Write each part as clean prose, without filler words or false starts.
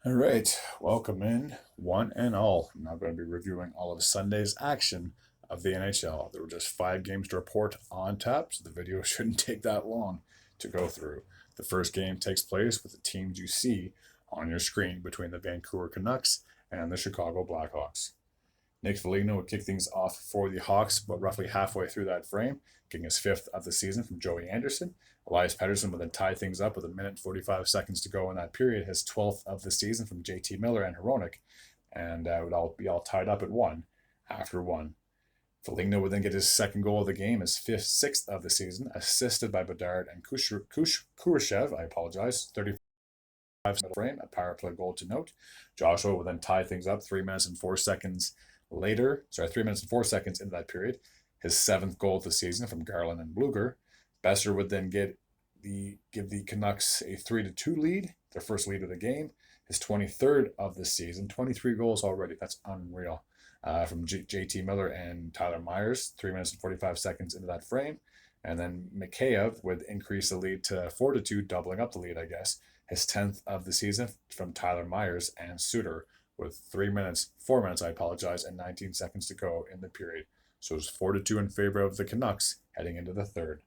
All right, welcome in, one and all. I'm now going to be reviewing all of Sunday's action of the NHL. There were just 5 games to report on tap, so the video shouldn't take that long to go through. The first game takes place with the teams you see on your screen between the Vancouver Canucks and the Chicago Blackhawks. Nick Foligno would kick things off for the Hawks, but roughly halfway through that frame, getting his 5th of the season from Joey Anderson. Elias Pettersson would then tie things up with 1 minute 45 seconds to go in that period, his 12th of the season from JT Miller and Hronek, and it would all be tied up at 1 after 1. Foligno would then get his second goal of the game, his 6th of the season, assisted by Bedard and Kurashev, 35 frame, a power play goal to note. Joshua would then tie things up 3 minutes and 4 seconds later. 3 minutes and 4 seconds into that period. His 7th goal of the season from Garland and Bluger. Besser would then give the Canucks a 3-2 lead, their first lead of the game. His 23rd of the season, 23 goals already. That's unreal. From JT Miller and Tyler Myers, 3 minutes and 45 seconds into that frame. And then Mikheyev would increase the lead to 4-2, doubling up the lead, I guess. His 10th of the season from Tyler Myers and Suter with 4 minutes, and 19 seconds to go in the period. So it's 4-2 in favor of the Canucks heading into the third.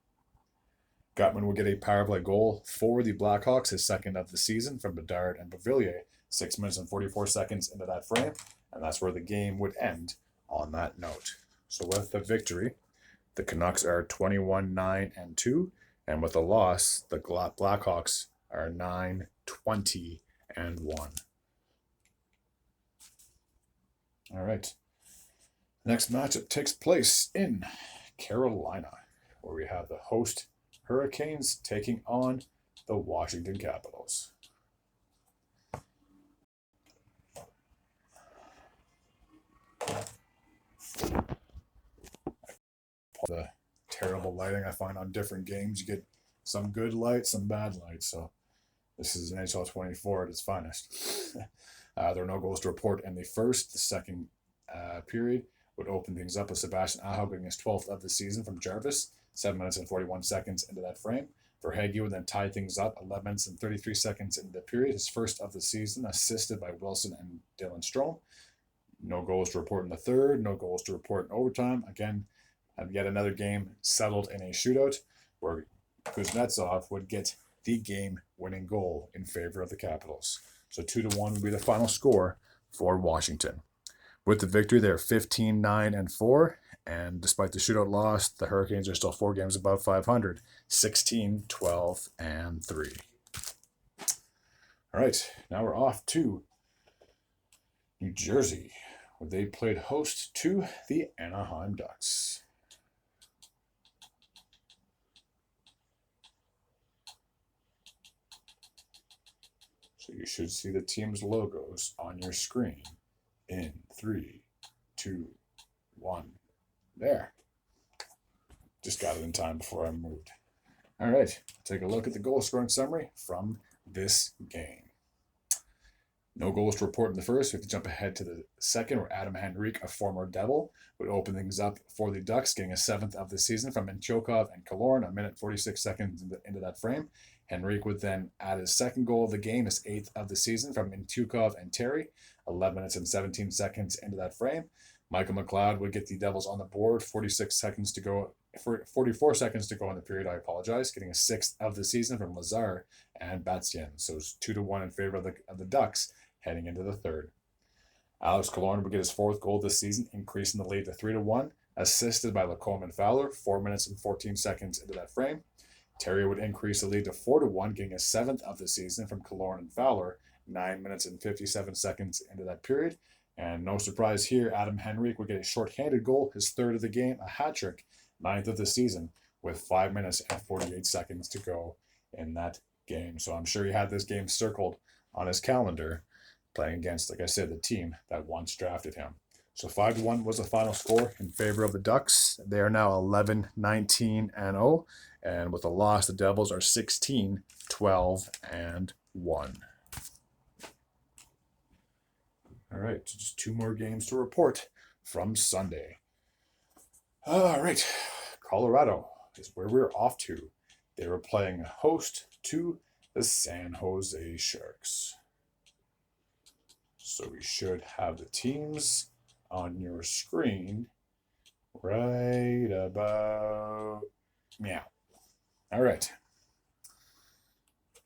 Gutman will get a power play goal for the Blackhawks, his 2nd of the season from Bedard and Beauvillier, 6 minutes and 44 seconds into that frame, and that's where the game would end on that note. So with the victory, the Canucks are 21-9-2, and with the loss, the Blackhawks are 9-20-1. All right. Next matchup takes place in Carolina, where we have the host Hurricanes taking on the Washington Capitals. The terrible lighting I find on different games. You get some good light, some bad light. So this is an NHL 24 at its finest. There are no goals to report in the first. The second period would open things up with Sebastian Aho getting his 12th of the season from Jarvis, 7 minutes and 41 seconds into that frame. Verhaeghe would then tie things up 11 minutes and 33 seconds into the period, his 1st of the season, assisted by Wilson and Dylan Strome. No goals to report in the third, no goals to report in overtime. Again, yet another game settled in a shootout where Kuznetsov would get the game-winning goal in favor of the Capitals. So 2-1 would be the final score for Washington. With the victory, they're 15-9-4, and despite the shootout loss, the Hurricanes are still 4 games above 500, 16-12-3. All right, now we're off to New Jersey, where they played host to the Anaheim Ducks. So you should see the team's logos on your screen in 3, 2, 1. There. Just got it in time before I moved. All right, take a look at the goal scoring summary from this game. No goals to report in the first. We have to jump ahead to the second, where Adam Henrique, a former Devil, would open things up for the Ducks, getting a 7th of the season from Mintyukov and Killorn, 1 minute 46 seconds into that frame. Henrique would then add his 2nd goal of the game, his 8th of the season from Mintyukov and Terry, 11 minutes and 17 seconds into that frame. Michael McLeod would get the Devils on the board, 44 seconds to go in the period, getting a 6th of the season from Lazar and Batsien. So it's 2-1 in favor of the Ducks heading into the third. Alex Killorn would get his 4th goal this season, increasing the lead to 3-1, assisted by Lacombe and Fowler, 4 minutes and 14 seconds into that frame. Terry would increase the lead to 4-1, getting a 7th of the season from Killorn and Fowler, 9 minutes and 57 seconds into that period. And no surprise here, Adam Henrique would get a shorthanded goal, his 3rd of the game, a hat trick, 9th of the season, with 5 minutes and 48 seconds to go in that game. So I'm sure he had this game circled on his calendar, playing against, like I said, the team that once drafted him. So 5-1 was the final score in favor of the Ducks. They are now 11-19-0, and with a loss, the Devils are 16-12-1. All right, so just 2 more games to report from Sunday. All right, Colorado is where we're off to. They were playing host to the San Jose Sharks. So we should have the teams on your screen right about meow. All right.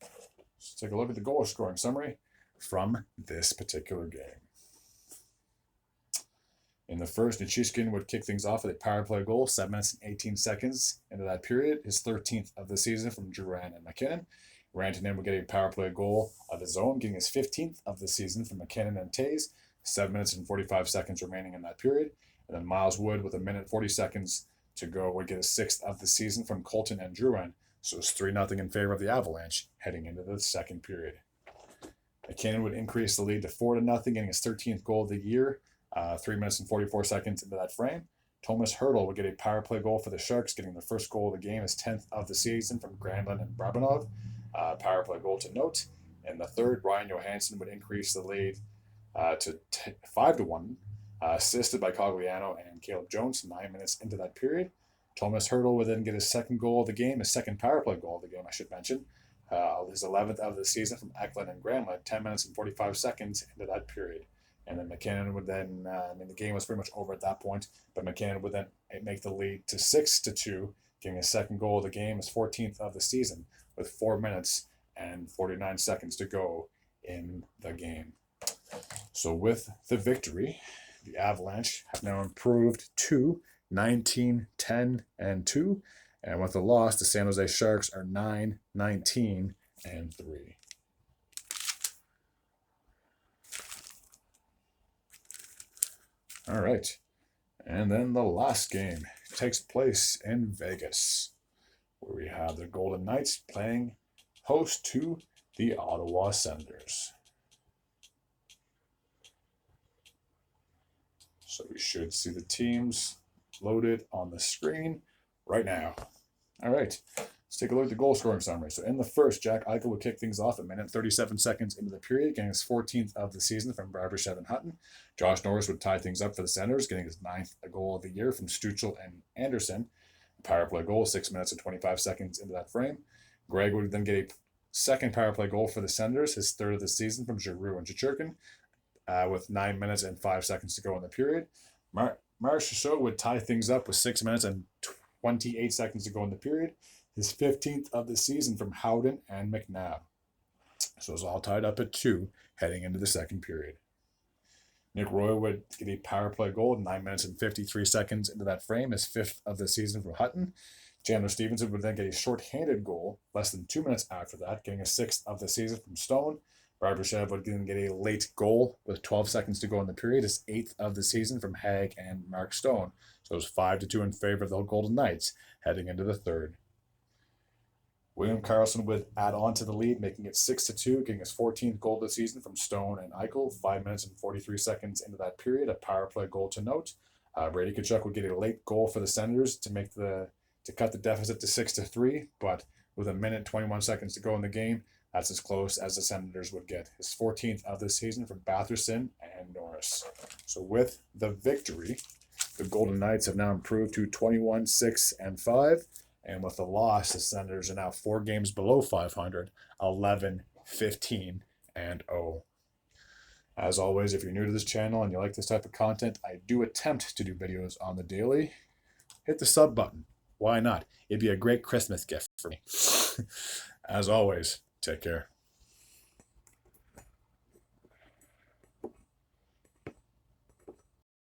Let's take a look at the goal scoring summary from this particular game. In the first, Nichushkin would kick things off with a power play goal, 7 minutes and 18 seconds into that period, his 13th of the season from Duran and McKinnon. Rantanen would get a power play goal of his own, getting his 15th of the season from McKinnon and Taves, 7 minutes and 45 seconds remaining in that period. And then Miles Wood, with 1 minute 40 seconds to go, would get his 6th of the season from Colton and Duran. So it's 3-0 in favor of the Avalanche heading into the second period. McKinnon would increase the lead to 4-0, getting his 13th goal of the year, 3 minutes and 44 seconds into that frame. Thomas Hertl would get a power play goal for the Sharks, getting their first goal of the game, his 10th of the season from Granlund and Brabanov. Power play goal to note. In the third, Ryan Johansson would increase the lead to 5-1, assisted by Cogliano and Caleb Jones 9 minutes into that period. Thomas Hertl would then get his second goal of the game, his second power play goal of the game, I should mention. His 11th of the season from Eklund and Granlund, 10 minutes and 45 seconds into that period. And then McKinnon would then, the game was pretty much over at that point, but McKinnon would then make the lead to 6-2, getting his second goal of the game, his 14th of the season, with 4 minutes and 49 seconds to go in the game. So with the victory, the Avalanche have now improved to 19-10-2, and with the loss, the San Jose Sharks are 9-19-3. All right, and then the last game takes place in Vegas, where we have the Golden Knights playing host to the Ottawa Senators. So we should see the teams loaded on the screen right now. All right, let's take a look at the goal scoring summary. So in the first, Jack Eichel would kick things off 1 minute 37 seconds into the period, getting his 14th of the season from Barbashev and Hutton. Josh Norris would tie things up for the Senators, getting his 9th goal of the year from Stützle and Anderson. Power play goal, 6 minutes and 25 seconds into that frame. Greg would then get a second power play goal for the Senators, his 3rd of the season from Giroux and Shesterkin, with 9 minutes and 5 seconds to go in the period. Marchessault would tie things up with 6 minutes and 28 seconds to go in the period, his 15th of the season from Howden and McNabb. So it's all tied up at 2 heading into the second period. Nick Roy would get a power play goal 9 minutes and 53 seconds into that frame, his 5th of the season from Hutton. Chandler Stevenson would then get a short-handed goal less than 2 minutes after that, getting a 6th of the season from Stone. Barbashev would then get a late goal with 12 seconds to go in the period, his 8th of the season from Haig and Mark Stone. So it was 5-2 in favor of the Golden Knights heading into the third. William Karlsson would add on to the lead, making it 6-2, getting his 14th goal of the season from Stone and Eichel, 5 minutes and 43 seconds into that period, a power play goal to note. Brady Tkachuk would get a late goal for the Senators to cut the deficit to 6-3, but with 1 minute 21 seconds to go in the game, that's as close as the Senators would get. His 14th of the season from Batherson and Norris. So with the victory, the Golden Knights have now improved to 21-6-5. And with the loss, the Senators are now 4 games below 500, 11-15-0. As always, if you're new to this channel and you like this type of content, I do attempt to do videos on the daily. Hit the sub button. Why not? It'd be a great Christmas gift for me. As always, take care.